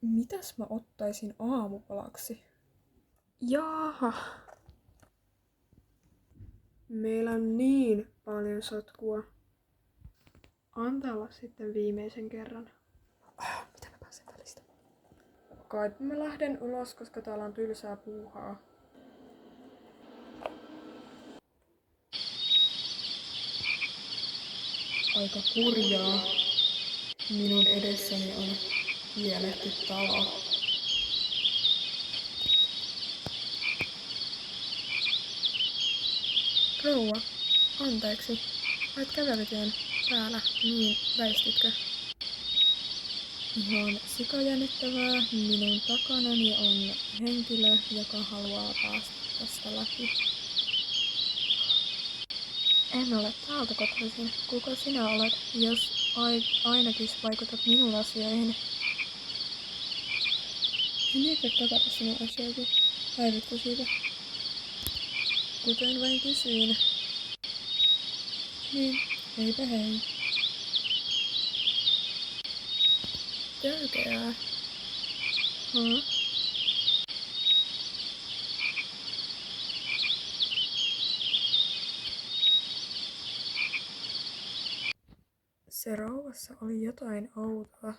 Mitäs mä ottaisin aamupalaksi? Jaha. Meillä on niin paljon sotkua. Antaa olla sitten viimeisen kerran. Mitä mä pääsen välistä? Kai mä lähden ulos, koska täällä on tylsää puuhaa. Aika kurjaa. Minun edessäni on kielletty talo. Rouva, anteeksi. Olet kävelytien täällä, niin väistitkö? Ihan sikajännittävää. Minun takanani on henkilö, joka haluaa päästä tästä läpi. En ole täältä kotoisin. Kuka sinä olet, jos ainakin vaikutat minun asioihin? En ehkä takata sinun asioihin. Häiritkö siitä? Kuten vain kysyin. Niin, eipä hei. Törkeää. Se rouvassa oli jotain outoa.